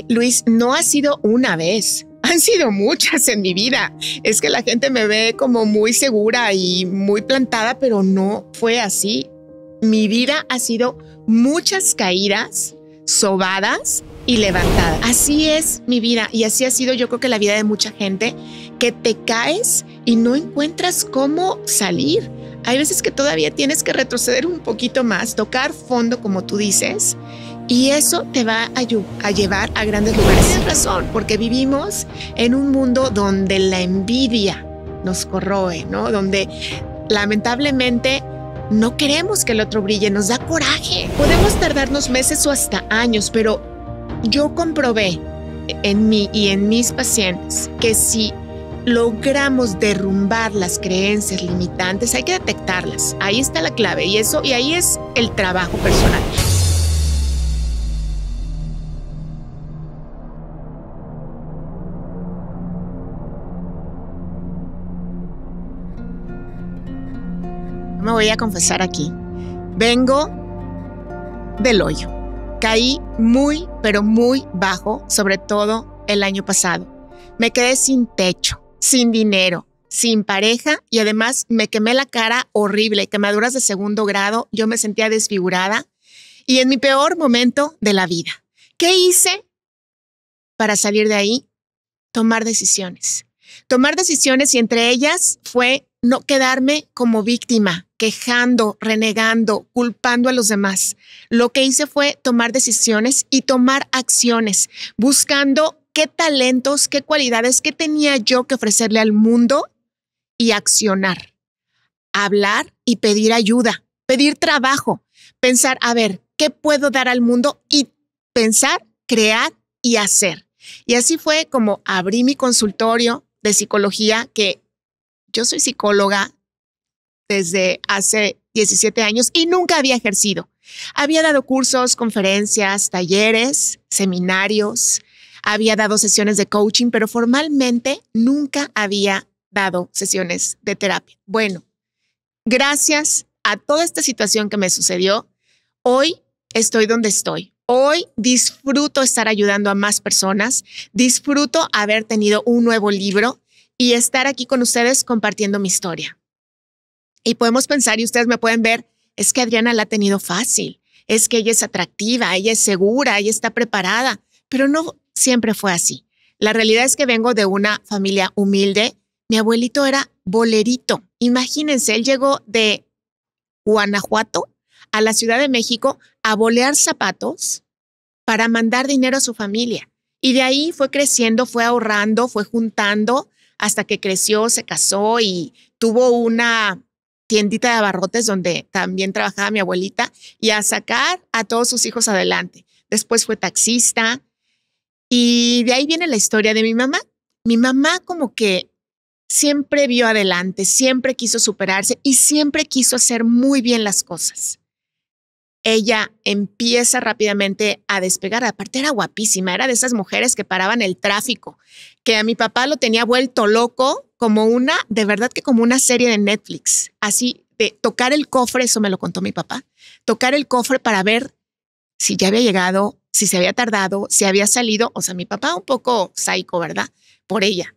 Luis, no ha sido una vez. Han sido muchas en mi vida. Es que la gente me ve como muy segura y muy plantada, pero no fue así. Mi vida ha sido muchas caídas, sobadas y levantadas. Así es mi vida y así ha sido, yo creo, que la vida de mucha gente, que te caes y no encuentras cómo salir. Hay veces que todavía tienes que retroceder un poquito más, tocar fondo, como tú dices, y eso te va a llevar a grandes lugares. Tienes razón, porque vivimos en un mundo donde la envidia nos corroe, ¿no? Donde lamentablemente no queremos que el otro brille, nos da coraje. Podemos tardarnos meses o hasta años, pero yo comprobé en mí y en mis pacientes que si logramos derrumbar las creencias limitantes, hay que detectarlas. Ahí está la clave y ahí es el trabajo personal. Me voy a confesar aquí. Vengo del hoyo. Caí muy, pero muy bajo, sobre todo el año pasado. Me quedé sin techo, sin dinero, sin pareja y además me quemé la cara horrible, quemaduras de segundo grado. Yo me sentía desfigurada y en mi peor momento de la vida. ¿Qué hice para salir de ahí? Tomar decisiones. Tomar decisiones y entre ellas fue no quedarme como víctima, quejando, renegando, culpando a los demás. Lo que hice fue tomar decisiones y tomar acciones, buscando qué talentos, qué cualidades, qué tenía yo que ofrecerle al mundo y accionar. Hablar y pedir ayuda, pedir trabajo, pensar, a ver, ¿qué puedo dar al mundo? Y pensar, crear y hacer. Y así fue como abrí mi consultorio de psicología, que yo soy psicóloga desde hace 17 años y nunca había ejercido. Había dado cursos, conferencias, talleres, seminarios, había dado sesiones de coaching, pero formalmente nunca había dado sesiones de terapia. Bueno, gracias a toda esta situación que me sucedió, hoy estoy donde estoy. Hoy disfruto estar ayudando a más personas, disfruto haber tenido un nuevo libro y estar aquí con ustedes compartiendo mi historia. Y podemos pensar, y ustedes me pueden ver, es que Adriana la ha tenido fácil, es que ella es atractiva, ella es segura, ella está preparada, pero no siempre fue así. La realidad es que vengo de una familia humilde. Mi abuelito era bolerito. Imagínense, él llegó de Guanajuato a la Ciudad de México a bolear zapatos para mandar dinero a su familia. Y de ahí fue creciendo, fue ahorrando, fue juntando hasta que creció, se casó y tuvo una tiendita de abarrotes donde también trabajaba mi abuelita y a sacar a todos sus hijos adelante. Después fue taxista y de ahí viene la historia de mi mamá. Mi mamá como que siempre vio adelante, siempre quiso superarse y siempre quiso hacer muy bien las cosas. Ella empieza rápidamente a despegar. Aparte era guapísima, era de esas mujeres que paraban el tráfico, que a mi papá lo tenía vuelto loco, de verdad que como una serie de Netflix. Así de tocar el cofre, eso me lo contó mi papá, tocar el cofre para ver si ya había llegado, si se había tardado, si había salido. O sea, mi papá un poco psycho, ¿verdad? Por ella.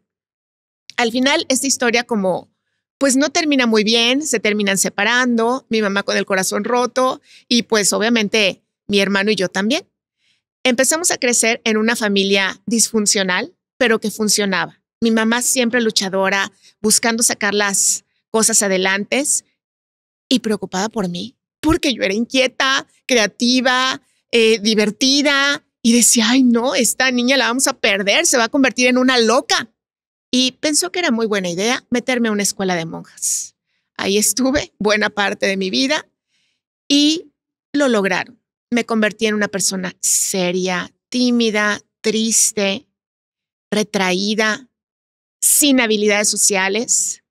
Al final, esta historia pues no termina muy bien, se terminan separando, mi mamá con el corazón roto y pues obviamente mi hermano y yo también. Empezamos a crecer en una familia disfuncional, pero que funcionaba. Mi mamá siempre luchadora, buscando sacar las cosas adelante y preocupada por mí, porque yo era inquieta, creativa, divertida y decía, ay no, esta niña la vamos a perder, se va a convertir en una loca. Y pensó que era muy buena idea meterme a una escuela de monjas. Ahí estuve buena parte de mi vida y lo lograron. Me convertí en una persona seria, tímida, triste, retraída, sin habilidades sociales,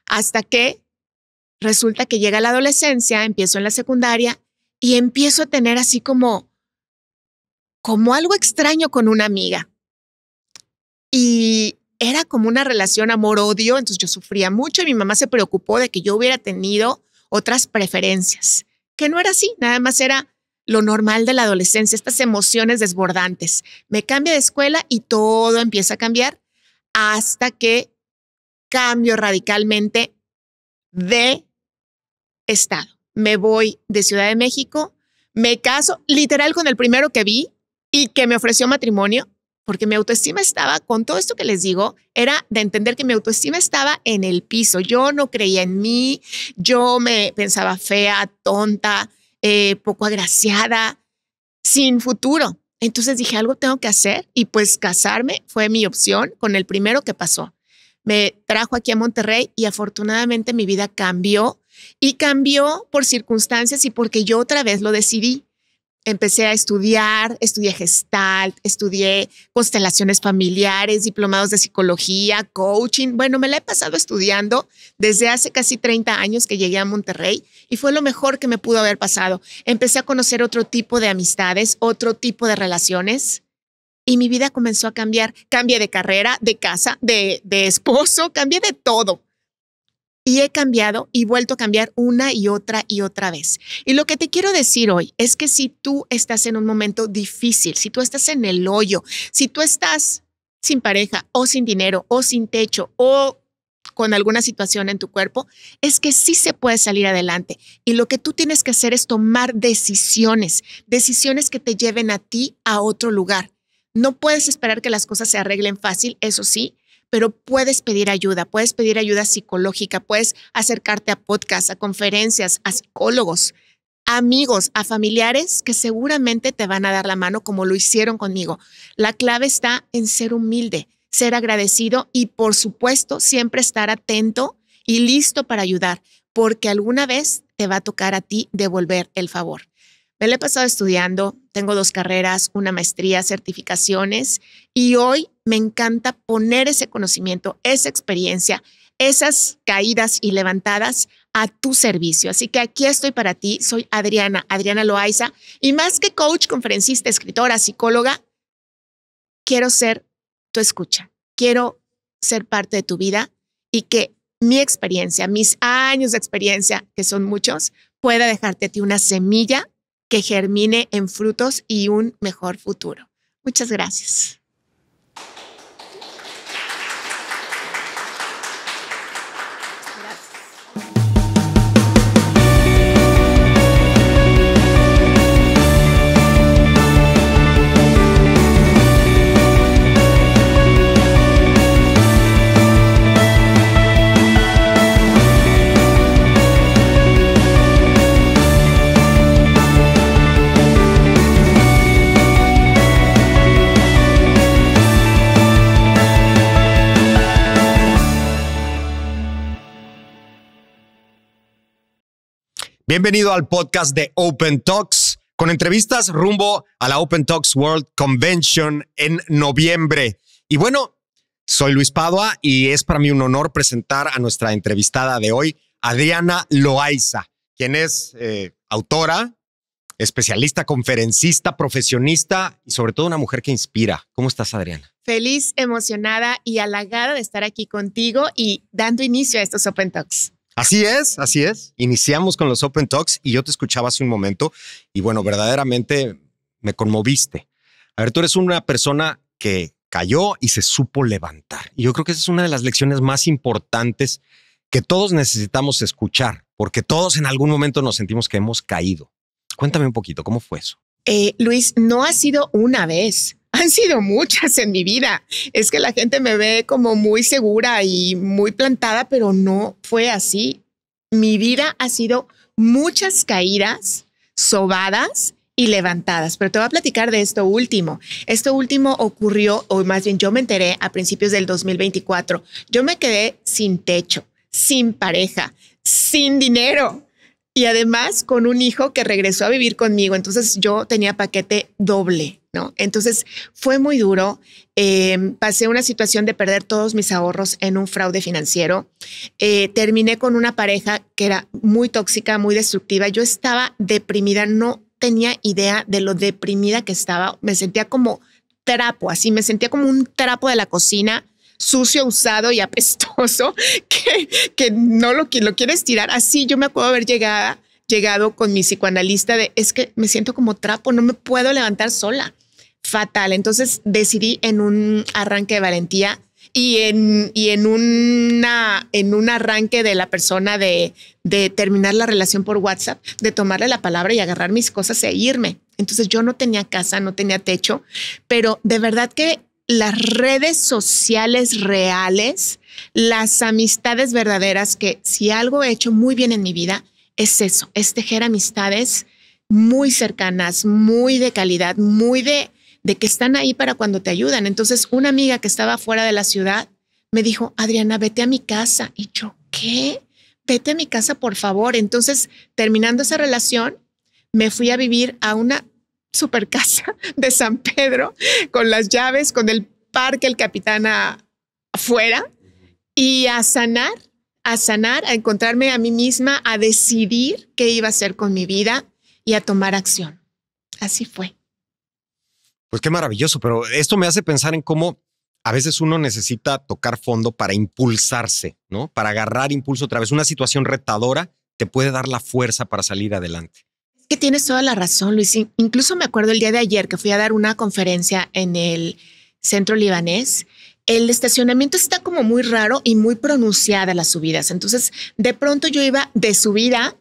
hasta que resulta que llega la adolescencia, empiezo en la secundaria y empiezo a tener así como algo extraño con una amiga. Y era como una relación amor-odio, entonces yo sufría mucho y mi mamá se preocupó de que yo hubiera tenido otras preferencias, que no era así, nada más era lo normal de la adolescencia, estas emociones desbordantes. Me cambio de escuela y todo empieza a cambiar hasta que cambio radicalmente de estado. Me voy de Ciudad de México, me caso literal con el primero que vi y que me ofreció matrimonio, porque mi autoestima estaba, con todo esto que les digo, era de entender que mi autoestima estaba en el piso. Yo no creía en mí, yo me pensaba fea, tonta, poco agraciada, sin futuro. Entonces dije, algo tengo que hacer y pues casarme fue mi opción con el primero que pasó. Me trajo aquí a Monterrey y afortunadamente mi vida cambió y cambió por circunstancias y porque yo otra vez lo decidí. Empecé a estudiar, estudié Gestalt, estudié constelaciones familiares, diplomados de psicología, coaching. Bueno, me la he pasado estudiando desde hace casi 30 años que llegué a Monterrey y fue lo mejor que me pudo haber pasado. Empecé a conocer otro tipo de amistades, otro tipo de relaciones y mi vida comenzó a cambiar. Cambié de carrera, de casa, de esposo, cambié de todo. Y he cambiado y vuelto a cambiar una y otra vez. Y lo que te quiero decir hoy es que si tú estás en un momento difícil, si tú estás en el hoyo, si tú estás sin pareja o sin dinero o sin techo o con alguna situación en tu cuerpo, es que sí se puede salir adelante. Y lo que tú tienes que hacer es tomar decisiones que te lleven a ti a otro lugar. No puedes esperar que las cosas se arreglen fácil, eso sí, pero puedes pedir ayuda psicológica, puedes acercarte a podcasts, a conferencias, a psicólogos, a amigos, a familiares que seguramente te van a dar la mano como lo hicieron conmigo. La clave está en ser humilde, ser agradecido y, por supuesto, siempre estar atento y listo para ayudar, porque alguna vez te va a tocar a ti devolver el favor. Me lo he pasado estudiando, tengo 2 carreras, una maestría, certificaciones y hoy me encanta poner ese conocimiento, esa experiencia, esas caídas y levantadas a tu servicio. Así que aquí estoy para ti. Soy Adriana Loaiza y más que coach, conferencista, escritora, psicóloga, quiero ser tu escucha. Quiero ser parte de tu vida y que mi experiencia, mis años de experiencia, que son muchos, pueda dejarte a ti una semilla que germine en frutos y un mejor futuro. Muchas gracias. Bienvenido al podcast de Open Talks, con entrevistas rumbo a la Open Talks World Convention en noviembre. Y bueno, soy Luis Padua y es para mí un honor presentar a nuestra entrevistada de hoy, Adriana Loaiza, quien es autora, especialista, conferencista, profesionista y sobre todo una mujer que inspira. ¿Cómo estás, Adriana? Feliz, emocionada y halagada de estar aquí contigo y dando inicio a estos Open Talks. Así es, así es. Iniciamos con los Open Talks y yo te escuchaba hace un momento y bueno, verdaderamente me conmoviste. A ver, tú eres una persona que cayó y se supo levantar. Y yo creo que esa es una de las lecciones más importantes que todos necesitamos escuchar, porque todos en algún momento nos sentimos que hemos caído. Cuéntame un poquito, ¿cómo fue eso? Luis, no ha sido una vez. Han sido muchas en mi vida. Es que la gente me ve como muy segura y muy plantada, pero no fue así. Mi vida ha sido muchas caídas, sobadas y levantadas. Pero te voy a platicar de esto último. Esto último ocurrió, o más bien yo me enteré a principios del 2024. Yo me quedé sin techo, sin pareja, sin dinero. Y además con un hijo que regresó a vivir conmigo. Entonces yo tenía paquete doble, ¿no? Entonces fue muy duro. Pasé una situación de perder todos mis ahorros en un fraude financiero. Terminé con una pareja que era muy tóxica, muy destructiva. Yo estaba deprimida, no tenía idea de lo deprimida que estaba. Me sentía como trapo, así me sentía como un trapo de la cocina, sucio, usado y apestoso, que no lo quieres tirar. Así yo me acuerdo haber llegado con mi psicoanalista de es que me siento como trapo, no me puedo levantar sola. Fatal. Entonces decidí en un arranque de valentía y en un arranque de la persona de terminar la relación por WhatsApp, de tomarle la palabra y agarrar mis cosas e irme. Entonces yo no tenía casa, no tenía techo, pero de verdad que las redes sociales reales, las amistades verdaderas, que si algo he hecho muy bien en mi vida, es eso, es tejer amistades muy cercanas, muy de calidad, muy de que están ahí para cuando te ayudan. Entonces, una amiga que estaba fuera de la ciudad me dijo, Adriana, vete a mi casa. Y yo, ¿qué? Vete a mi casa, por favor. Entonces, terminando esa relación, me fui a vivir a una super casa de San Pedro con las llaves, con el parque, el Capitana afuera y a sanar, a encontrarme a mí misma, a decidir qué iba a hacer con mi vida y a tomar acción. Así fue. Pues qué maravilloso, pero esto me hace pensar en cómo a veces uno necesita tocar fondo para impulsarse, ¿no? Para agarrar impulso otra vez. Una situación retadora te puede dar la fuerza para salir adelante. Es que tienes toda la razón, Luis. Incluso me acuerdo el día de ayer que fui a dar una conferencia en el centro libanés. El estacionamiento está como muy raro y muy pronunciada las subidas. Entonces, de pronto yo iba de subida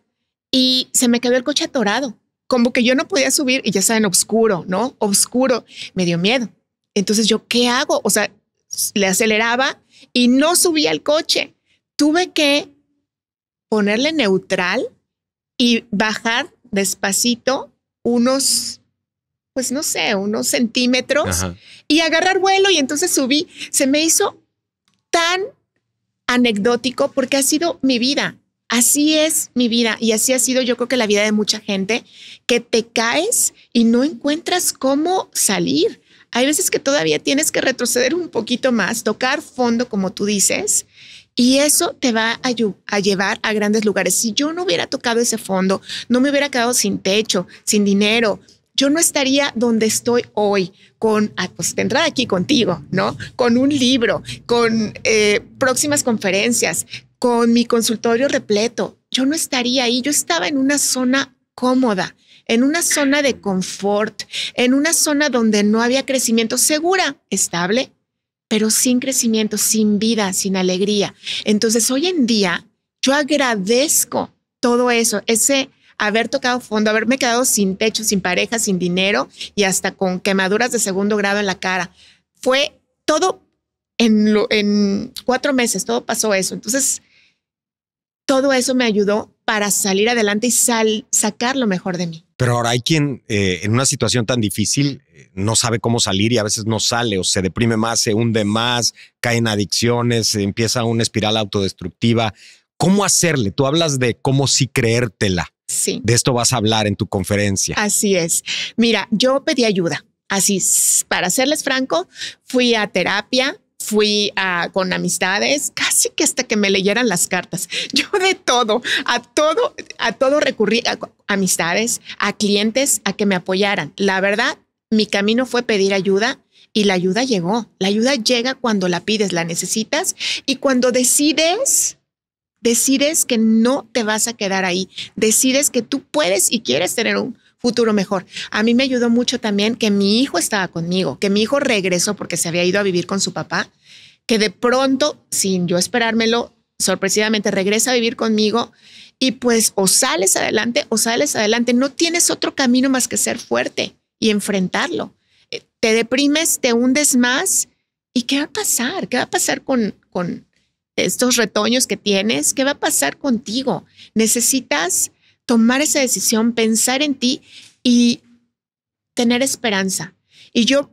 y se me quedó el coche atorado. Como que yo no podía subir y ya saben, oscuro, ¿no? Oscuro. Me dio miedo. Entonces yo, ¿qué hago? O sea, le aceleraba y no subía el coche. Tuve que ponerle neutral y bajar despacito unos, pues no sé, unos centímetros. Ajá. Y agarrar vuelo y entonces subí. Se me hizo tan anecdótico porque ha sido mi vida. Así es mi vida y así ha sido yo creo que la vida de mucha gente, que te caes y no encuentras cómo salir. Hay veces que todavía tienes que retroceder un poquito más, tocar fondo como tú dices, y eso te va a llevar a grandes lugares. Si yo no hubiera tocado ese fondo, no me hubiera quedado sin techo, sin dinero, yo no estaría donde estoy hoy con, pues de entrada aquí contigo, ¿no? Con un libro, con próximas conferencias, con mi consultorio repleto. Yo no estaría ahí. Yo estaba en una zona cómoda, en una zona de confort, en una zona donde no había crecimiento, segura, estable, pero sin crecimiento, sin vida, sin alegría. Entonces, hoy en día, yo agradezco todo eso, ese haber tocado fondo, haberme quedado sin techo, sin pareja, sin dinero y hasta con quemaduras de segundo grado en la cara. Fue todo en 4 meses, todo pasó eso. Entonces, todo eso me ayudó para salir adelante y sacar lo mejor de mí. Pero ahora hay quien en una situación tan difícil no sabe cómo salir y a veces no sale o se deprime más, se hunde más, cae en adicciones, empieza una espiral autodestructiva. ¿Cómo hacerle? Tú hablas de cómo sí creértela. Sí. De esto vas a hablar en tu conferencia. Así es. Mira, yo pedí ayuda. Así, para serles franco, fui a terapia, fui con amistades, casi que hasta que me leyeran las cartas. Yo de todo, a todo recurrí, a amistades, a clientes, a que me apoyaran. La verdad, mi camino fue pedir ayuda y la ayuda llegó. La ayuda llega cuando la pides, la necesitas y cuando decides que no te vas a quedar ahí, decides que tú puedes y quieres tener un futuro mejor. A mí me ayudó mucho también que mi hijo estaba conmigo, que mi hijo regresó porque se había ido a vivir con su papá, que de pronto, sin yo esperármelo, sorpresivamente regresa a vivir conmigo y pues o sales adelante, no tienes otro camino más que ser fuerte y enfrentarlo. Te deprimes, te hundes más ¿y qué va a pasar? ¿Qué va a pasar con estos retoños que tienes? ¿Qué va a pasar contigo? Necesitas tomar esa decisión, pensar en ti y tener esperanza. Y yo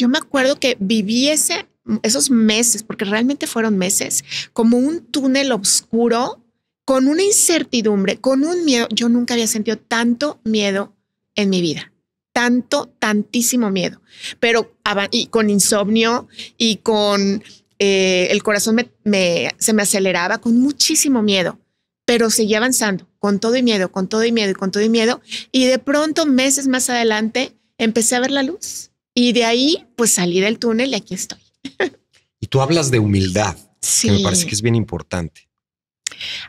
me acuerdo que viví esos meses, porque realmente fueron meses, como un túnel oscuro, con una incertidumbre, con un miedo. Yo nunca había sentido tanto miedo en mi vida. Tantísimo miedo. Pero y con insomnio y con el corazón se me aceleraba, con muchísimo miedo. Pero seguí avanzando con todo y miedo, con todo y miedo y con todo y miedo. Y de pronto, meses más adelante, empecé a ver la luz. Y de ahí, pues salí del túnel y aquí estoy. Y tú hablas de humildad, sí, que me parece que es bien importante.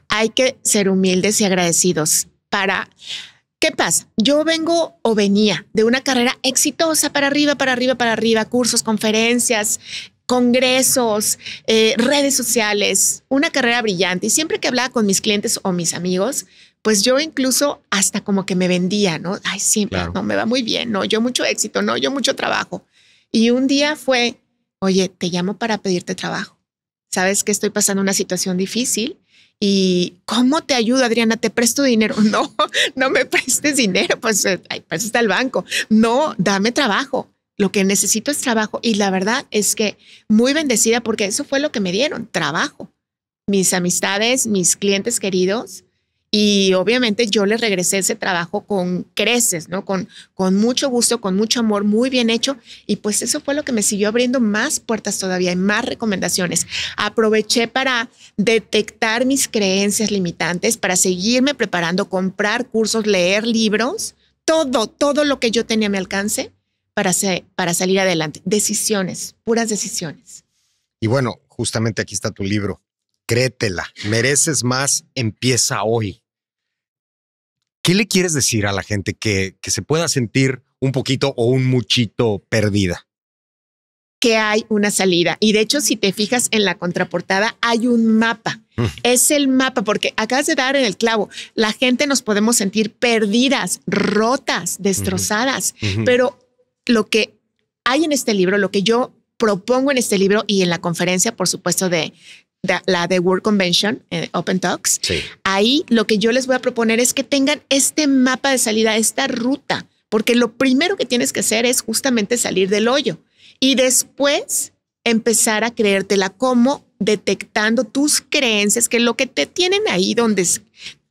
Hay que ser humildes y agradecidos. para... ¿Qué pasa? Yo vengo o venía de una carrera exitosa para arriba, para arriba, para arriba, cursos, conferencias, congresos, redes sociales, una carrera brillante. Y siempre que hablaba con mis clientes o mis amigos, pues yo incluso hasta como que me vendía, ¿no? Ay, siempre, claro. No, me va muy bien, no, yo mucho éxito, no, yo mucho trabajo. Y un día fue, oye, te llamo para pedirte trabajo. Sabes que estoy pasando una situación difícil. ¿Y cómo te ayudo, Adriana? ¿Te presto dinero? No, no me prestes dinero, pues para eso está el banco. No, dame trabajo. Lo que necesito es trabajo. Y la verdad es que muy bendecida porque eso fue lo que me dieron, trabajo. Mis amistades, mis clientes queridos. Y obviamente yo les regresé ese trabajo con creces, ¿no? Con mucho gusto, con mucho amor, muy bien hecho. Y pues eso fue lo que me siguió abriendo más puertas todavía y más recomendaciones. Aproveché para detectar mis creencias limitantes, para seguirme preparando, comprar cursos, leer libros, todo lo que yo tenía a mi alcance para salir adelante. Decisiones, puras decisiones. Y bueno, justamente aquí está tu libro. Créetela, mereces más, empieza hoy. ¿Qué le quieres decir a la gente que se pueda sentir un poquito o un muchito perdida? Que hay una salida. Y de hecho, si te fijas en la contraportada, hay un mapa. Es el mapa, porque acabas de dar en el clavo. La gente nos podemos sentir perdidas, rotas, destrozadas. Pero lo que hay en este libro, lo que yo propongo en este libro y en la conferencia, por supuesto, de la The World Convention, Open Talks, sí. Ahí lo que yo les voy a proponer es que tengan este mapa de salida, esta ruta, porque lo primero que tienes que hacer es justamente salir del hoyo y después empezar a creértela como detectando tus creencias, que lo que te tienen ahí donde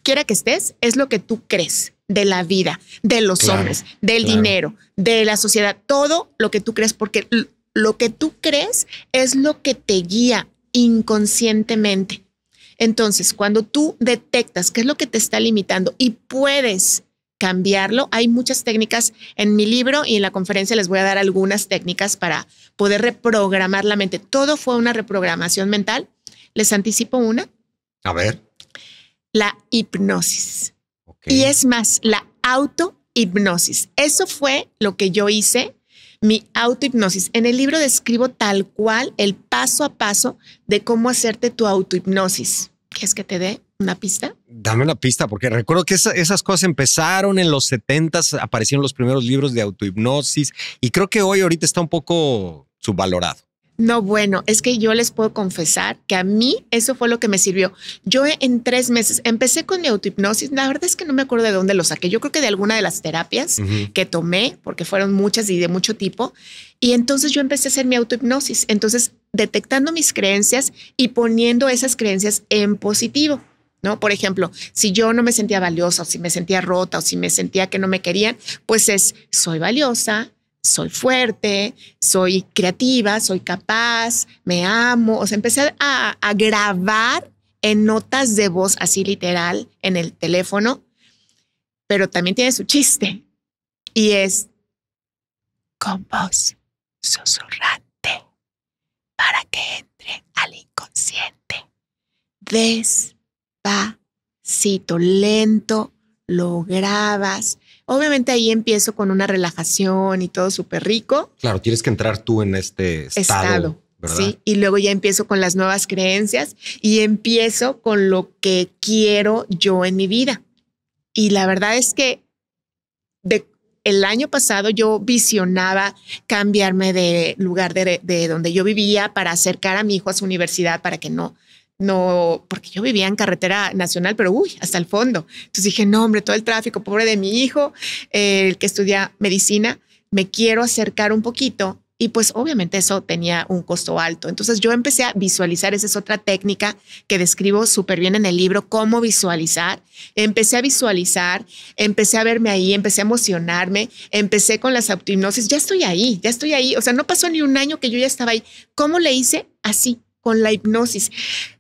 quiera que estés es lo que tú crees de la vida, de los hombres, del dinero, de la sociedad, todo lo que tú crees, porque lo que tú crees es lo que te guía inconscientemente. Entonces, cuando tú detectas qué es lo que te está limitando y puedes cambiarlo, hay muchas técnicas en mi libro y en la conferencia les voy a dar algunas técnicas para poder reprogramar la mente. Todo fue una reprogramación mental. Les anticipo una. A ver. La hipnosis. Okay. Y es más, la autohipnosis. Eso fue lo que yo hice. Mi autohipnosis. En el libro describo tal cual el paso a paso de cómo hacerte tu autohipnosis. ¿Quieres que te dé una pista? Dame una pista, porque recuerdo que esas cosas empezaron en los 70s, aparecieron los primeros libros de autohipnosis y creo que ahorita está un poco subvalorado. No, bueno, es que yo les puedo confesar que a mí eso fue lo que me sirvió. Yo en 3 meses empecé con mi autohipnosis. La verdad es que no me acuerdo de dónde lo saqué. Yo creo que de alguna de las terapias que tomé, porque fueron muchas y de mucho tipo. Y entonces yo empecé a hacer mi autohipnosis. Entonces, detectando mis creencias y poniendo esas creencias en positivo, ¿no? Por ejemplo, si yo no me sentía valiosa o si me sentía rota o si me sentía que no me querían, pues soy valiosa. Soy fuerte, soy creativa, soy capaz, me amo. O sea, empecé a grabar en notas de voz así literal en el teléfono, pero también tiene su chiste y es con voz susurrante para que entre al inconsciente. Despacito, lento, lo grabas. Obviamente ahí empiezo con una relajación y todo súper rico. Claro, tienes que entrar tú en este estado, ¿verdad? Sí, y luego ya empiezo con las nuevas creencias y empiezo con lo que quiero yo en mi vida. Y la verdad es que el año pasado yo visionaba cambiarme de lugar de donde yo vivía para acercar a mi hijo a su universidad para que no, porque yo vivía en carretera nacional, pero hasta el fondo. Entonces dije, no, hombre, todo el tráfico, pobre de mi hijo, el que estudia medicina, me quiero acercar un poquito. Y pues obviamente eso tenía un costo alto. Entonces yo empecé a visualizar, esa es otra técnica que describo súper bien en el libro, cómo visualizar. Empecé a visualizar, empecé a verme ahí, empecé a emocionarme, empecé con las autohipnosis, ya estoy ahí. O sea, no pasó ni un año que yo ya estaba ahí. ¿Cómo le hice? Así, con la hipnosis.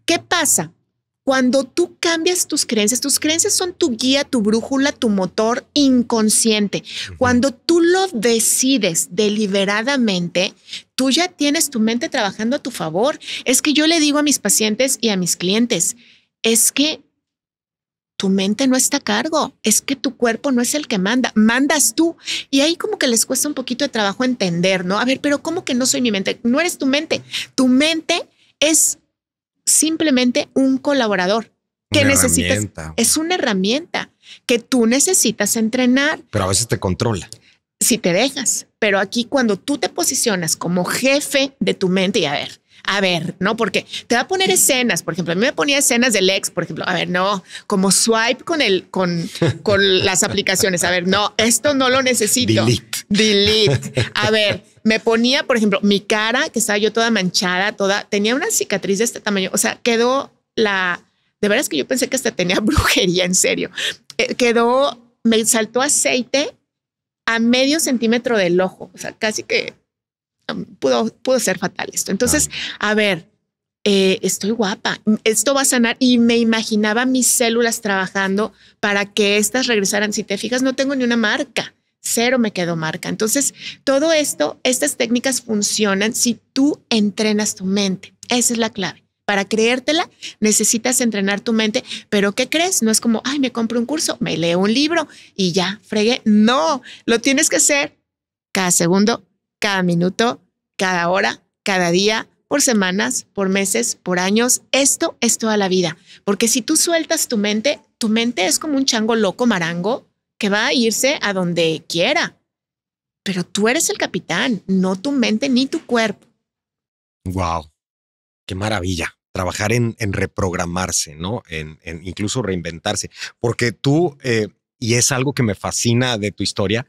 ¿Qué pasa? Cuando tú cambias tus creencias son tu guía, tu brújula, tu motor inconsciente. Cuando tú lo decides deliberadamente, tú ya tienes tu mente trabajando a tu favor. Es que yo le digo a mis pacientes y a mis clientes, es que tu mente no está a cargo, es que tu cuerpo no es el que manda, mandas tú. Y ahí como que les cuesta un poquito de trabajo entender, ¿no? A ver, pero ¿cómo que no soy mi mente? No eres tu mente. Tu mente es simplemente un colaborador que necesitas. Herramienta. Es una herramienta que tú necesitas entrenar. Pero a veces te controla. Si te dejas, pero aquí cuando tú te posicionas como jefe de tu mente y a ver, ¿no? Porque te va a poner escenas, por ejemplo, a mí me ponía escenas del ex, por ejemplo, a ver, no, como swipe con las aplicaciones, a ver, no, esto no lo necesito. Delete. A ver, me ponía, por ejemplo, mi cara, que estaba yo toda manchada, tenía una cicatriz de este tamaño, o sea, de veras que yo pensé que hasta tenía brujería, en serio. Me saltó aceite a medio centímetro del ojo, o sea, casi que pudo ser fatal esto. Entonces, a ver, estoy guapa, esto va a sanar y me imaginaba mis células trabajando para que estas regresaran. Si te fijas, no tengo ni una marca, cero me quedó marca. Entonces, todo esto, estas técnicas funcionan si tú entrenas tu mente. Esa es la clave. Para creértela, necesitas entrenar tu mente. Pero ¿qué crees? No es como, ay, me compro un curso, me leo un libro y ya, fregué. No, lo tienes que hacer cada segundo, cada minuto, cada hora, cada día, por semanas, por meses, por años. Esto es toda la vida. Porque si tú sueltas tu mente es como un chango loco marango que va a irse a donde quiera. Pero tú eres el capitán, no tu mente ni tu cuerpo. Wow, qué maravilla. Trabajar en reprogramarse, ¿no? En incluso reinventarse. Porque tú, y es algo que me fascina de tu historia,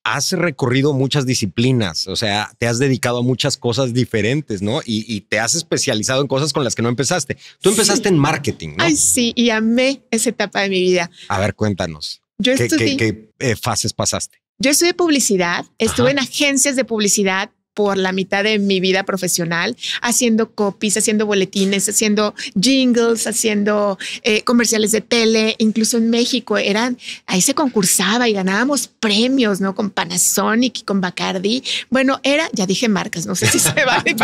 has recorrido muchas disciplinas, o sea, te has dedicado a muchas cosas diferentes, ¿no? Y te has especializado en cosas con las que no empezaste. Tú empezaste en marketing, ¿no? Ay, sí, y amé esa etapa de mi vida. A ver, cuéntanos. Yo ¿Qué fases pasaste? Yo estudié publicidad, estuve en agencias de publicidad por la mitad de mi vida profesional, haciendo copies, haciendo boletines, haciendo jingles, haciendo comerciales de tele, incluso en México ahí se concursaba y ganábamos premios, ¿no? Con Panasonic y con Bacardi. Bueno, ya dije marcas, no sé si se vale,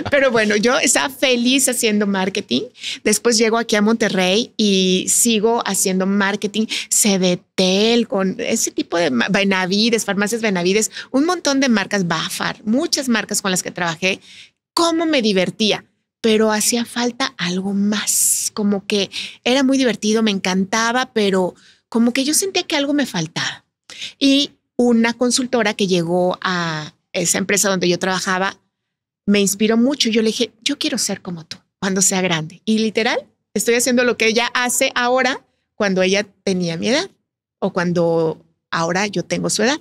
pero bueno, yo estaba feliz haciendo marketing. Después llego aquí a Monterrey y sigo haciendo marketing, CDTEL, con ese tipo de Benavides, farmacias Benavides, un montón de marcas, Bafar, muchas marcas con las que trabajé. Cómo me divertía, pero hacía falta algo más, como que era muy divertido, me encantaba, pero como que yo sentía que algo me faltaba. Y una consultora que llegó a esa empresa donde yo trabajaba me inspiró mucho. Yo le dije, yo quiero ser como tú cuando sea grande. Y literal, estoy haciendo lo que ella hace ahora cuando ella tenía mi edad o cuando ahora yo tengo su edad.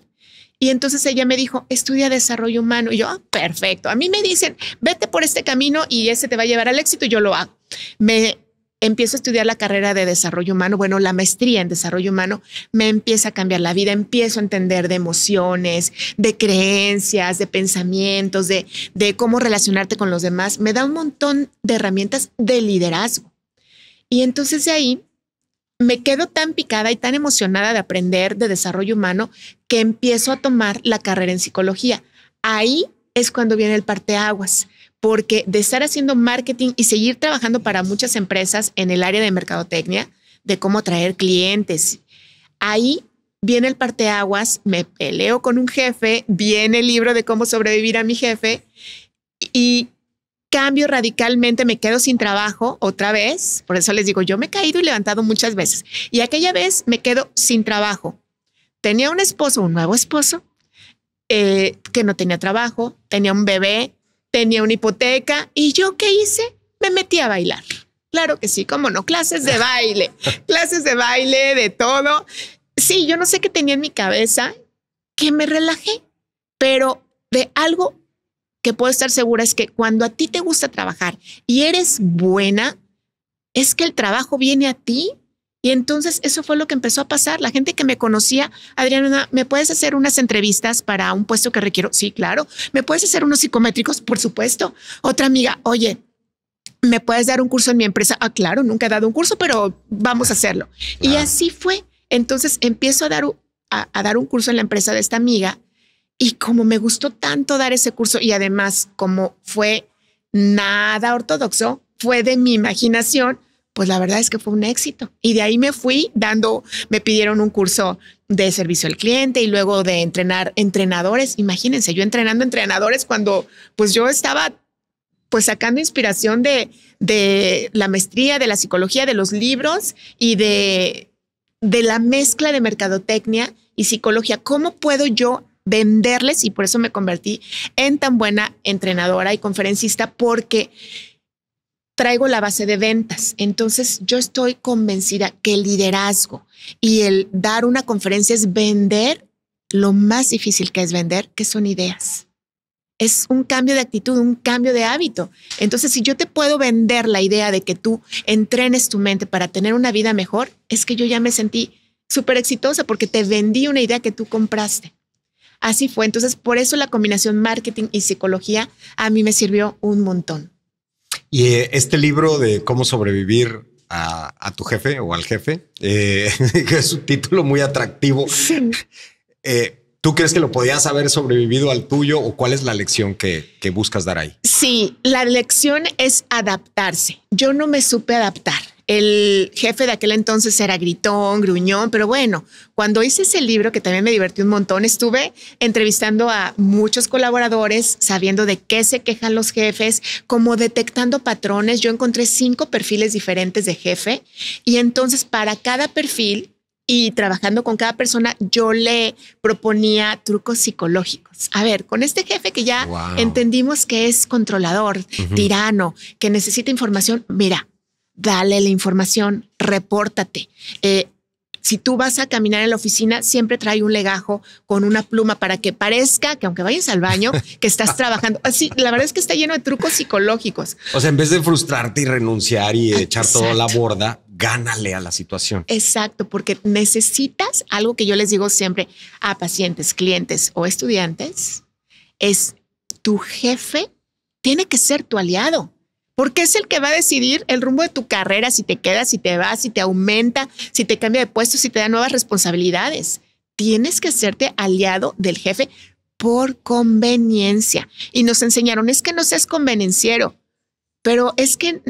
Y entonces ella me dijo, estudia desarrollo humano. Y yo, perfecto. A mí me dicen, vete por este camino y ese te va a llevar al éxito y yo lo hago. Me empiezo a estudiar la carrera de desarrollo humano, bueno, la maestría en desarrollo humano, me empieza a cambiar la vida, empiezo a entender de emociones, de creencias, de pensamientos, de cómo relacionarte con los demás. Me da un montón de herramientas de liderazgo. Y entonces de ahí me quedo tan picada y tan emocionada de aprender de desarrollo humano que empiezo a tomar la carrera en psicología. Ahí es cuando viene el parteaguas, porque de estar haciendo marketing y seguir trabajando para muchas empresas en el área de mercadotecnia, de cómo atraer clientes, ahí viene el parteaguas, me peleo con un jefe, viene el libro de cómo sobrevivir a mi jefe y cambio radicalmente, me quedo sin trabajo otra vez. Por eso les digo, yo me he caído y levantado muchas veces. Y aquella vez me quedo sin trabajo. Tenía un esposo, un nuevo esposo, que no tenía trabajo, tenía un bebé, tenía una hipoteca. ¿Y yo qué hice? Me metí a bailar. Claro que sí, cómo no, clases de baile, de todo. Sí, yo no sé qué tenía en mi cabeza, que me relajé, pero de algo que puedo estar segura es que cuando a ti te gusta trabajar y eres buena, es que el trabajo viene a ti. Y entonces eso fue lo que empezó a pasar. La gente que me conocía, Adriana, ¿me puedes hacer unas entrevistas para un puesto que requiero? Sí, claro. ¿Me puedes hacer unos psicométricos? Por supuesto. Otra amiga, oye, ¿me puedes dar un curso en mi empresa? Ah, claro, nunca he dado un curso, pero vamos a hacerlo. Claro. Y así fue. Entonces empiezo a dar un curso en la empresa de esta amiga. Y como me gustó tanto dar ese curso y además como fue nada ortodoxo, fue de mi imaginación, Pues la verdad es que fue un éxito. Y de ahí me fui me pidieron un curso de servicio al cliente y luego de entrenar entrenadores. Imagínense, yo entrenando entrenadores cuando pues yo estaba pues sacando inspiración de la maestría, de la psicología, de los libros y de la mezcla de mercadotecnia y psicología. ¿Cómo puedo yo venderles? Y por eso me convertí en tan buena entrenadora y conferencista, porque traigo la base de ventas. Entonces yo estoy convencida que el liderazgo y el dar una conferencia es vender lo más difícil que es vender, que son ideas. Es un cambio de actitud, un cambio de hábito. Entonces, si yo te puedo vender la idea de que tú entrenes tu mente para tener una vida mejor, es que yo ya me sentí súper exitosa porque te vendí una idea que tú compraste. Así fue. Entonces, por eso la combinación marketing y psicología a mí me sirvió un montón. Y este libro de cómo sobrevivir a tu jefe o al jefe, que es un título muy atractivo. Sí. ¿Tú crees que lo podías haber sobrevivido al tuyo o cuál es la lección que buscas dar ahí? Sí, la lección es adaptarse. Yo no me supe adaptar. El jefe de aquel entonces era gritón, gruñón, pero bueno, cuando hice ese libro, que también me divertí un montón, estuve entrevistando a muchos colaboradores, sabiendo de qué se quejan los jefes, como detectando patrones. Yo encontré 5 perfiles diferentes de jefe y entonces para cada perfil y trabajando con cada persona, yo le proponía trucos psicológicos. A ver, con este jefe que ya entendimos que es controlador, tirano, que necesita información, mira, dale la información, repórtate. Si tú vas a caminar en la oficina, siempre trae un legajo con una pluma para que parezca que aunque vayas al baño, que estás trabajando. Así, la verdad es que está lleno de trucos psicológicos. O sea, en vez de frustrarte y renunciar y echar todo a la borda, gánale a la situación. Exacto, porque necesitas algo que yo les digo siempre a pacientes, clientes o estudiantes, es tu jefe tiene que ser tu aliado. Porque es el que va a decidir el rumbo de tu carrera, si te quedas, si te vas, si te aumenta, si te cambia de puesto, si te da nuevas responsabilidades. Tienes que hacerte aliado del jefe por conveniencia. Y nos enseñaron, es que no seas convenenciero, pero es que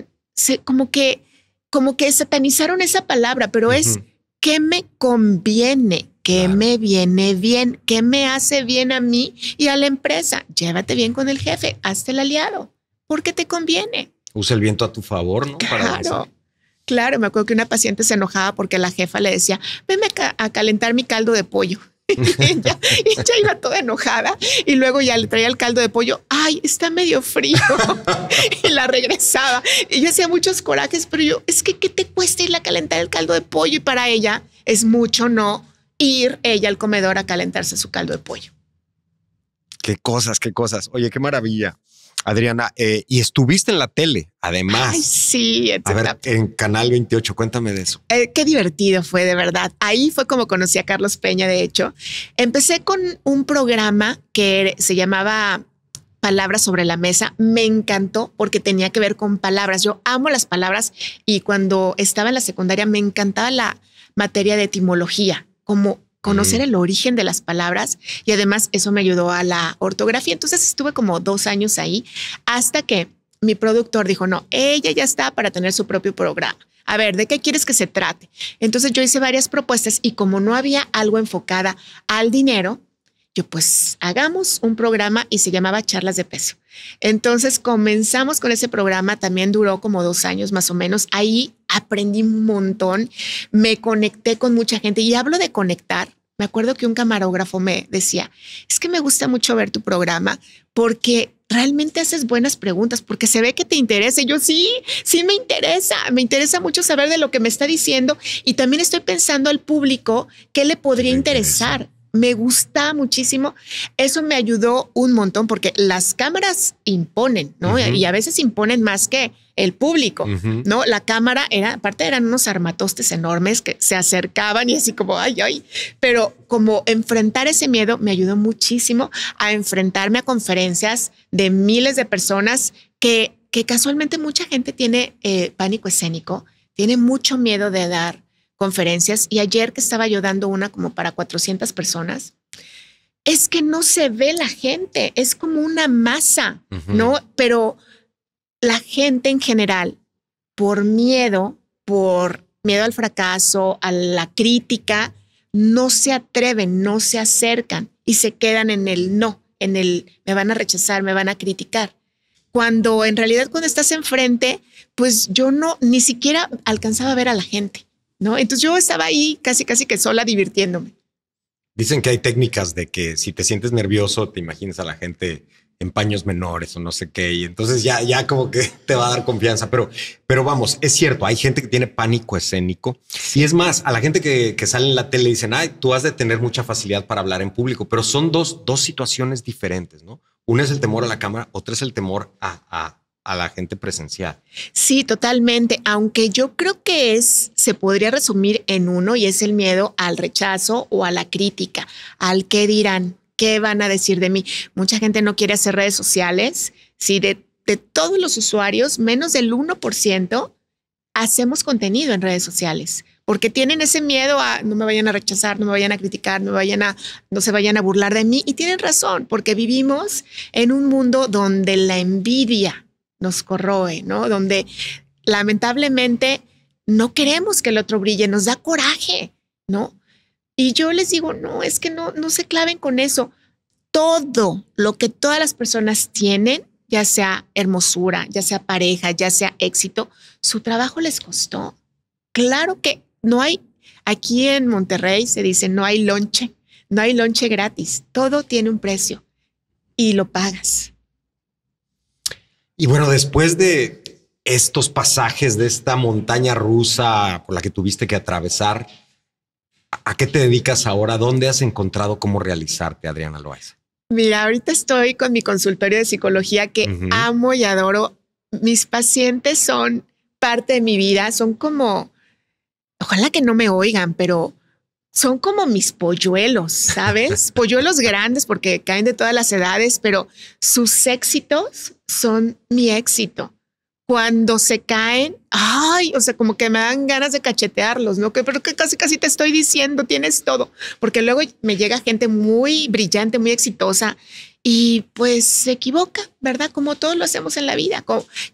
como que satanizaron esa palabra, pero es ¿qué me conviene? ¿Qué me viene bien? ¿Qué me hace bien a mí y a la empresa? Llévate bien con el jefe, hazte el aliado, porque te conviene. Usa el viento a tu favor, ¿no? Claro. Me acuerdo que una paciente se enojaba porque la jefa le decía, venme a calentar mi caldo de pollo. Y ella iba toda enojada y luego ya le traía el caldo de pollo. Ay, está medio frío. Y la regresaba. Y yo hacía muchos corajes, pero yo, es que ¿qué te cuesta irle a calentar el caldo de pollo? Y para ella es mucho no ir ella al comedor a calentarse su caldo de pollo. Qué cosas. Oye, qué maravilla. Adriana, y estuviste en la tele, además. Ay, sí. A ver, en Canal 28, cuéntame de eso. Qué divertido fue, de verdad. Ahí fue como conocí a Carlos Peña, de hecho. Empecé con un programa que se llamaba Palabras sobre la Mesa. Me encantó porque tenía que ver con palabras. Yo amo las palabras y cuando estaba en la secundaria me encantaba la materia de etimología, como conocer el origen de las palabras y además eso me ayudó a la ortografía. Entonces estuve como 2 años ahí hasta que mi productor dijo, no, ella ya está para tener su propio programa. A ver, ¿de qué quieres que se trate? Entonces yo hice varias propuestas y como no había algo enfocada al dinero, yo pues hagamos un programa y se llamaba Charlas de Peso. Entonces comenzamos con ese programa, también duró como 2 años más o menos. Ahí aprendí un montón, me conecté con mucha gente y hablo de conectar. Me acuerdo que un camarógrafo me decía, es que me gusta mucho ver tu programa porque realmente haces buenas preguntas, porque se ve que te interesa. Y yo sí me interesa mucho saber de lo que me está diciendo y también estoy pensando al público qué le podría interesar. Me gusta muchísimo. Eso me ayudó un montón porque las cámaras imponen, ¿no? Y a veces imponen más que el público, ¿no? La cámara aparte eran unos armatostes enormes que se acercaban y así como, ay. Pero como enfrentar ese miedo me ayudó muchísimo a enfrentarme a conferencias de miles de personas que casualmente mucha gente tiene pánico escénico, tiene mucho miedo de dar conferencias. Y ayer que estaba yo dando una como para 400 personas, es que no se ve la gente, es como una masa, ¿no? Pero la gente en general, por miedo, por miedo al fracaso, a la crítica, no se atreven, no se acercan y se quedan en el no, en el me van a rechazar, me van a criticar. Cuando en realidad cuando estás enfrente, pues yo ni siquiera alcanzaba a ver a la gente, ¿no? Entonces yo estaba ahí casi que sola divirtiéndome. Dicen que hay técnicas de que si te sientes nervioso, te imaginas a la gente en paños menores o no sé qué, y entonces ya como que te va a dar confianza. Pero vamos, es cierto, hay gente que tiene pánico escénico. Y es más, a la gente que sale en la tele dicen, ay, tú has de tener mucha facilidad para hablar en público, pero son dos situaciones diferentes, ¿no? Una es el temor a la cámara, otra es el temor a la gente presencial. Sí, totalmente. Aunque yo creo que se podría resumir en uno, y es el miedo al rechazo o a la crítica, al qué dirán, qué van a decir de mí. Mucha gente no quiere hacer redes sociales. Sí, de todos los usuarios, menos del 1% hacemos contenido en redes sociales, porque tienen ese miedo a no me vayan a rechazar, no me vayan a criticar, no se vayan a burlar de mí. Y tienen razón, porque vivimos en un mundo donde la envidia nos corroe, ¿no? Donde lamentablemente no queremos que el otro brille, nos da coraje, ¿no? Y yo les digo, no, es que no se claven con eso. Todo lo que todas las personas tienen, ya sea hermosura, ya sea pareja, ya sea éxito, su trabajo les costó. Claro que no hay, aquí en Monterrey se dice, no hay lonche gratis. Todo tiene un precio y lo pagas. Y bueno, después de estos pasajes de esta montaña rusa por la que tuviste que atravesar, ¿a qué te dedicas ahora? ¿Dónde has encontrado cómo realizarte, Adriana Loaiza? Mira, ahorita estoy con mi consultorio de psicología que amo y adoro. Mis pacientes son parte de mi vida, son como, ojalá que no me oigan, pero son como mis polluelos, ¿sabes? Polluelos grandes porque caen de todas las edades, pero sus éxitos son mi éxito. Cuando se caen, ay, o sea, como que me dan ganas de cachetearlos, ¿no? Pero que casi te estoy diciendo, tienes todo. Porque luego me llega gente muy brillante, muy exitosa y pues se equivoca, ¿verdad? Como todos lo hacemos en la vida,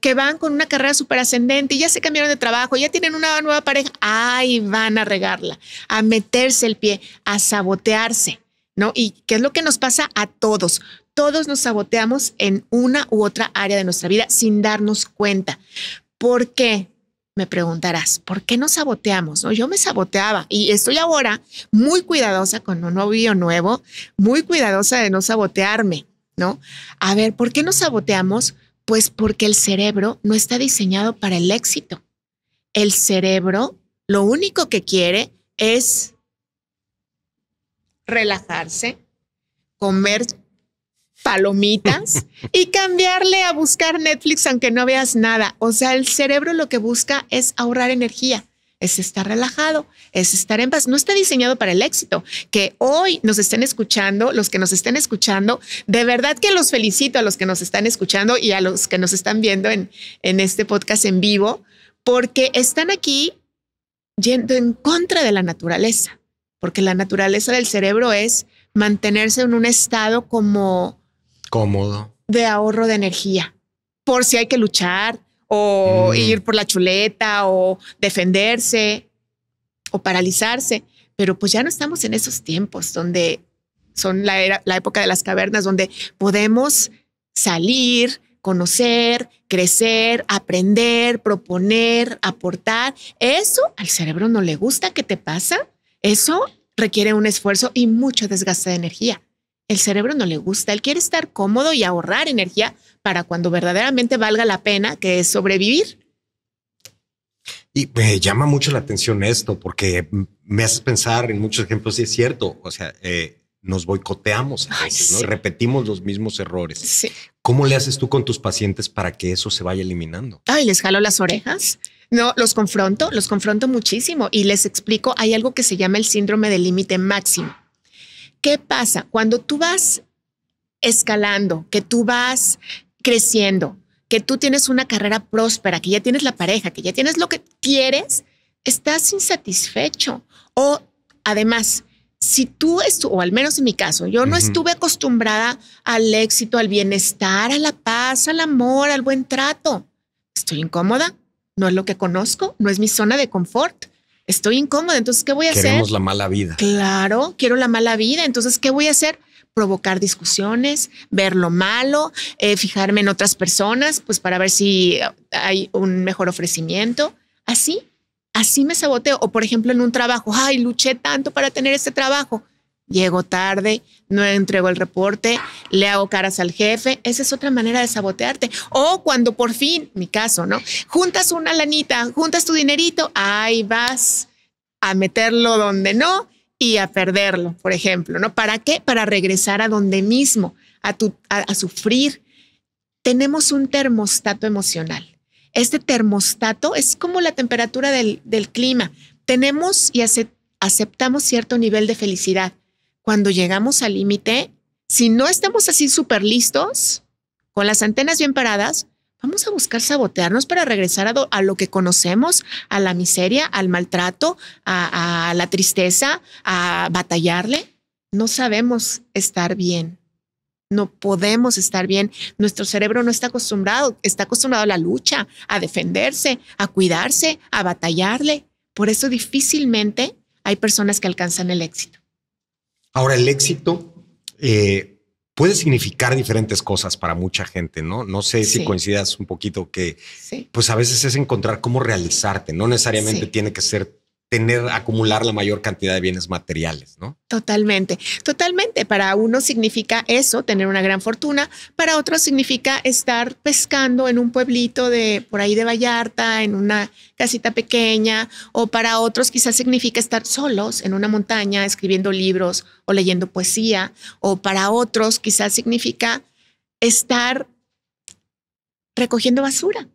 que van con una carrera súper ascendente y ya se cambiaron de trabajo, ya tienen una nueva pareja, ay, van a regarla, a meterse el pie, a sabotearse, ¿no? ¿Y qué es lo que nos pasa a todos? Todos nos saboteamos en una u otra área de nuestra vida sin darnos cuenta. ¿Por qué? Me preguntarás, ¿por qué nos saboteamos? ¿No? Yo me saboteaba y estoy ahora muy cuidadosa con un novio nuevo, muy cuidadosa de no sabotearme, ¿no? A ver, ¿por qué nos saboteamos? Pues porque el cerebro no está diseñado para el éxito. El cerebro lo único que quiere es relajarse, comer palomitas y cambiarle a buscar Netflix aunque no veas nada. O sea, el cerebro lo que busca es ahorrar energía, es estar relajado, es estar en paz. No está diseñado para el éxito. Que hoy nos estén escuchando, los que nos estén escuchando, de verdad que los felicito a los que nos están escuchando y a los que nos están viendo en este podcast en vivo, porque están aquí yendo en contra de la naturaleza, porque la naturaleza del cerebro es mantenerse en un estado como cómodo de ahorro de energía, por si hay que luchar o ir por la chuleta o defenderse o paralizarse. Pero pues ya no estamos en esos tiempos donde son la época de las cavernas, donde podemos salir, conocer, crecer, aprender, proponer, aportar. Eso al cerebro no le gusta. ¿Qué te pasa? Eso requiere un esfuerzo y mucho desgaste de energía. El cerebro no le gusta, él quiere estar cómodo y ahorrar energía para cuando verdaderamente valga la pena, que es sobrevivir. Y me llama mucho la atención esto, porque me haces pensar en muchos ejemplos y es cierto, o sea, nos boicoteamos a veces, ¿no? Sí. Repetimos los mismos errores. Sí. ¿Cómo le haces tú con tus pacientes para que eso se vaya eliminando? Ay, les jalo las orejas. No, los confronto muchísimo y les explico, hay algo que se llama el síndrome del límite máximo. ¿Qué pasa? Cuando tú vas escalando, que tú vas creciendo, que tú tienes una carrera próspera, que ya tienes la pareja, que ya tienes lo que quieres, estás insatisfecho. O además, si tú o al menos en mi caso, yo no estuve acostumbrada al éxito, al bienestar, a la paz, al amor, al buen trato. Estoy incómoda. no es lo que conozco, no es mi zona de confort. Estoy incómoda, entonces, ¿qué voy a hacer? Queremos la mala vida. Claro, quiero la mala vida, entonces, ¿qué voy a hacer? Provocar discusiones, ver lo malo, fijarme en otras personas, pues para ver si hay un mejor ofrecimiento. Así me saboteo. O por ejemplo, en un trabajo, ay, luché tanto para tener este trabajo. Llego tarde, no entrego el reporte, le hago caras al jefe. Esa es otra manera de sabotearte. O cuando por fin, mi caso, ¿no? Juntas una lanita, juntas tu dinerito, ahí vas a meterlo donde no y a perderlo, por ejemplo, ¿no? ¿Para qué? Para regresar a donde mismo, a sufrir. Tenemos un termostato emocional. Este termostato es como la temperatura del clima. Tenemos y aceptamos cierto nivel de felicidad. Cuando llegamos al límite, si no estamos así súper listos, con las antenas bien paradas, vamos a buscar sabotearnos para regresar a lo que conocemos, a la miseria, al maltrato, a la tristeza, a batallarle. No sabemos estar bien. No podemos estar bien. Nuestro cerebro no está acostumbrado a la lucha, a defenderse, a cuidarse, a batallarle. Por eso difícilmente hay personas que alcanzan el éxito. Ahora, el éxito puede significar diferentes cosas para mucha gente, ¿no? No sé si coincidas un poquito que pues a veces es encontrar cómo realizarte. No necesariamente tiene que ser acumular la mayor cantidad de bienes materiales, ¿no? Totalmente. Para uno significa eso, tener una gran fortuna. Para otros significa estar pescando en un pueblito por ahí de Vallarta, en una casita pequeña. O para otros quizás significa estar solos en una montaña, escribiendo libros o leyendo poesía. O para otros quizás significa estar recogiendo basura.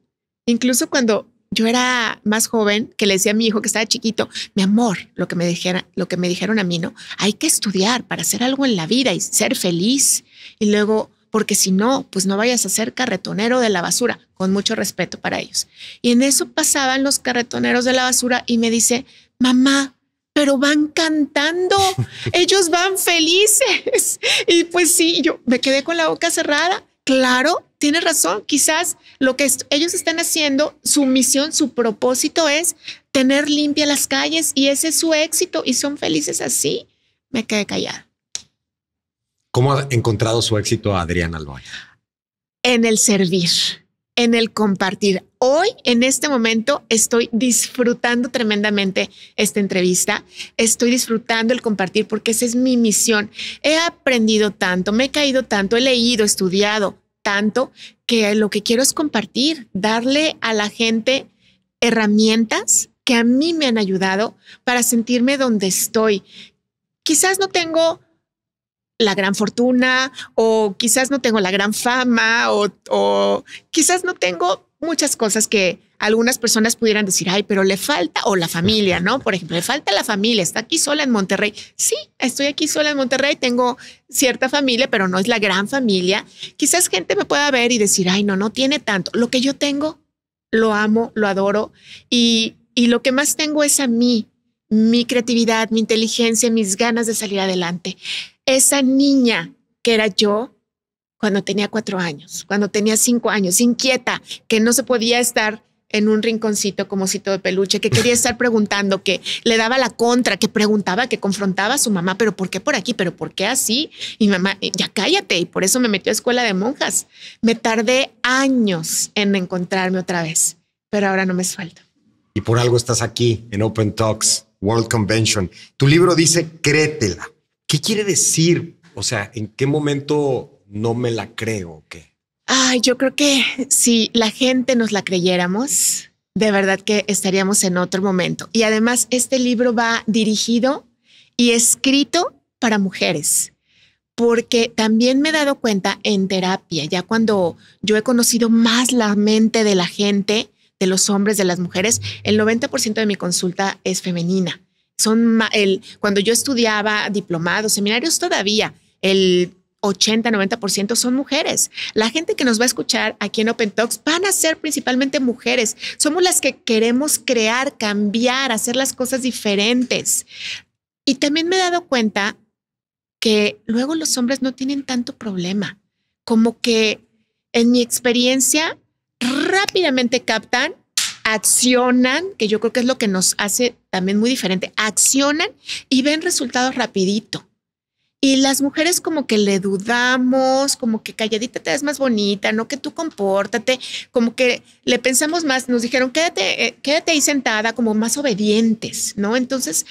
Incluso cuando yo era más joven, que le decía a mi hijo que estaba chiquito, mi amor, lo que me dijeron a mí, ¿no? Hay que estudiar para hacer algo en la vida y ser feliz. Y luego, porque si no, pues no vayas a ser carretonero de la basura, con mucho respeto para ellos. Y en eso pasaban los carretoneros de la basura y me dice, mamá, pero van cantando, ellos van felices. Y pues sí, yo me quedé con la boca cerrada. Claro, tienes razón. Quizás lo que ellos están haciendo, su misión, su propósito es tener limpias las calles y ese es su éxito y son felices así. Me quedé callada. ¿Cómo ha encontrado su éxito Adriana Loaiza? En el servir, en el compartir. Hoy, en este momento, estoy disfrutando tremendamente esta entrevista. Estoy disfrutando el compartir porque esa es mi misión. He aprendido tanto, me he caído tanto, he leído, estudiado tanto que lo que quiero es compartir, darle a la gente herramientas que a mí me han ayudado para sentirme donde estoy. Quizás no tengo la gran fortuna o quizás no tengo la gran fama o quizás no tengo muchas cosas que algunas personas pudieran decir, ay, pero le falta, o la familia, ¿no? Por ejemplo, le falta la familia, está aquí sola en Monterrey. Sí, estoy aquí sola en Monterrey, tengo cierta familia, pero no es la gran familia. Quizás gente me pueda ver y decir, ay, no tiene tanto. Lo que yo tengo, lo amo, lo adoro y lo que más tengo es a mí, mi creatividad, mi inteligencia, mis ganas de salir adelante. Esa niña que era yo cuando tenía 4 años, cuando tenía 5 años, inquieta, que no se podía estar en un rinconcito como osito de peluche, que quería estar preguntando, que le daba la contra, que preguntaba, que confrontaba a su mamá, pero ¿por qué por aquí? ¿Pero por qué así? Y mamá, ya cállate, y por eso me metió a escuela de monjas. Me tardé años en encontrarme otra vez, pero ahora no me suelto. Y por algo estás aquí en Open Talks World Convention. Tu libro dice, créetela. ¿Qué quiere decir? O sea, ¿en qué momento no me la creo o qué? Ay, yo creo que si la gente nos la creyéramos, de verdad que estaríamos en otro momento. Y además, este libro va dirigido y escrito para mujeres, porque también me he dado cuenta en terapia, ya cuando yo he conocido más la mente de la gente, de los hombres, de las mujeres, el 90% de mi consulta es femenina. Cuando yo estudiaba diplomados, seminarios todavía, el 80-90% son mujeres. La gente que nos va a escuchar aquí en Open Talks van a ser principalmente mujeres. Somos las que queremos crear, cambiar, hacer las cosas diferentes. Y también me he dado cuenta que luego los hombres no tienen tanto problema. Como que en mi experiencia rápidamente captan accionan, que yo creo que es lo que nos hace también muy diferente, accionan y ven resultados rapidito. Y las mujeres como que le dudamos, como que calladita te ves más bonita, no que tú compórtate, como que le pensamos más, nos dijeron quédate ahí sentada, como más obedientes, ¿no? Entonces,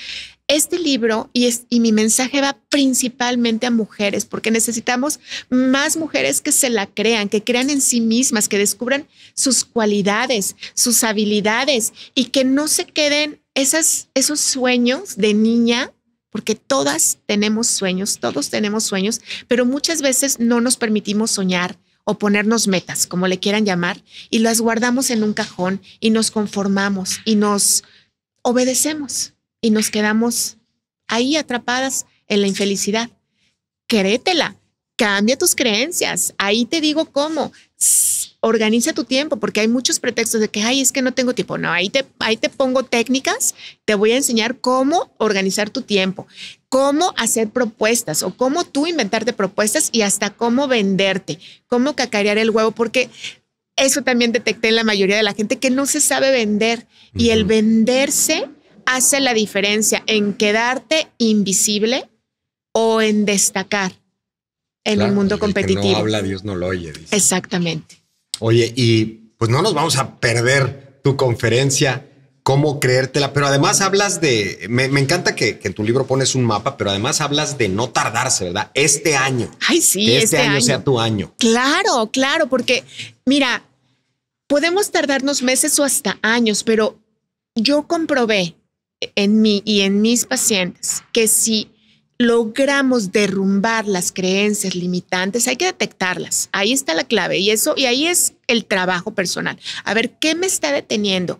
este libro y mi mensaje va principalmente a mujeres, porque necesitamos más mujeres que se la crean, que crean en sí mismas, que descubran sus cualidades, sus habilidades y que no se queden esos sueños de niña, porque todas tenemos sueños, todos tenemos sueños, pero muchas veces no nos permitimos soñar o ponernos metas, como le quieran llamar, y las guardamos en un cajón y nos conformamos y nos obedecemos y nos quedamos ahí atrapadas en la infelicidad. Créetela, cambia tus creencias. Ahí te digo cómo. Organiza tu tiempo, porque hay muchos pretextos de que, ay, es que no tengo tiempo. No, ahí te pongo técnicas, te voy a enseñar cómo organizar tu tiempo, cómo hacer propuestas o cómo tú inventarte propuestas y hasta cómo venderte, cómo cacarear el huevo, porque eso también detecté en la mayoría de la gente que no se sabe vender. Y el venderse hace la diferencia en quedarte invisible o en destacar en el mundo competitivo. El que no habla, Dios no lo oye. Dice. Exactamente. Oye, y pues no nos vamos a perder tu conferencia, cómo creértela, pero además hablas de, me encanta que en tu libro pones un mapa, pero además hablas de no tardarse, ¿verdad? Este año. Ay, sí, que este año sea tu año. Claro, claro, porque mira, podemos tardarnos meses o hasta años, pero yo comprobé en mí y en mis pacientes que si logramos derrumbar las creencias limitantes, hay que detectarlas. Ahí está la clave y ahí es el trabajo personal. A ver, ¿qué me está deteniendo?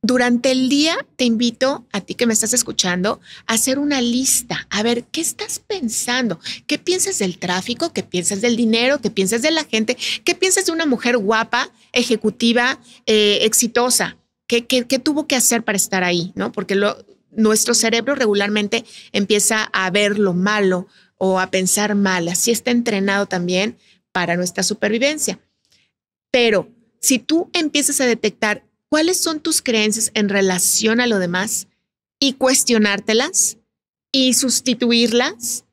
Durante el día te invito a ti que me estás escuchando a hacer una lista. A ver, ¿qué estás pensando? ¿Qué piensas del tráfico? ¿Qué piensas del dinero? ¿Qué piensas de la gente? ¿Qué piensas de una mujer guapa, ejecutiva, exitosa? ¿Qué tuvo que hacer para estar ahí? ¿No? Porque nuestro cerebro regularmente empieza a ver lo malo o a pensar mal. Así está entrenado también para nuestra supervivencia. Pero si tú empiezas a detectar cuáles son tus creencias en relación a lo demás y cuestionártelas y sustituirlas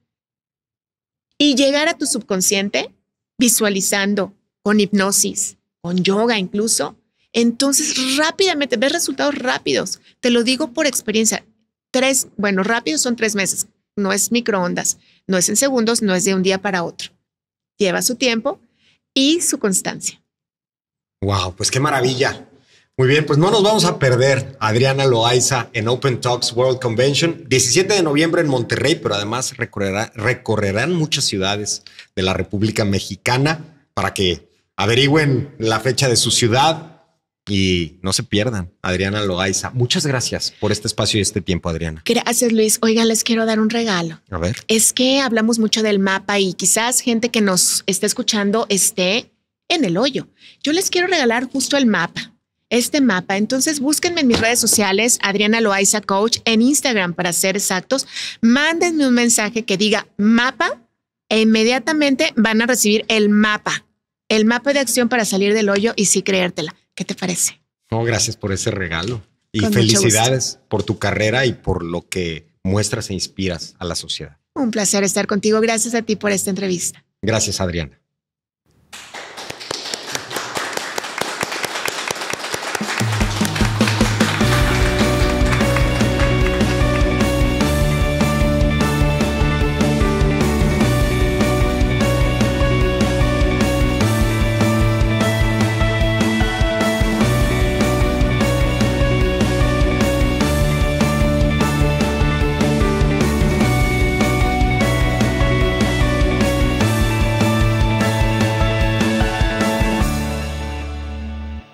y llegar a tu subconsciente visualizando con hipnosis, con yoga incluso, entonces rápidamente ves resultados rápidos. Te lo digo por experiencia. Rápidos son 3 meses. No es microondas, no es en segundos, no es de un día para otro. Lleva su tiempo y su constancia. Wow, pues qué maravilla. Muy bien, pues no nos vamos a perder a Adriana Loaiza en Open Talks World Convention, 17 de noviembre en Monterrey, pero además recorrerán muchas ciudades de la República Mexicana para que averigüen la fecha de su ciudad y no se pierdan. Adriana Loaiza, muchas gracias por este espacio y este tiempo, Adriana. Gracias, Luis. Oigan, les quiero dar un regalo. A ver. Es que hablamos mucho del mapa y quizás gente que nos esté escuchando esté en el hoyo. Yo les quiero regalar justo el mapa. Este mapa. Entonces búsquenme en mis redes sociales, Adriana Loaiza Coach, en Instagram para ser exactos. Mándenme un mensaje que diga mapa e inmediatamente van a recibir el mapa de acción para salir del hoyo y sí creértela. ¿Qué te parece? No, gracias por ese regalo y felicidades por tu carrera y por lo que muestras e inspiras a la sociedad. Un placer estar contigo. Gracias a ti por esta entrevista. Gracias, Adriana.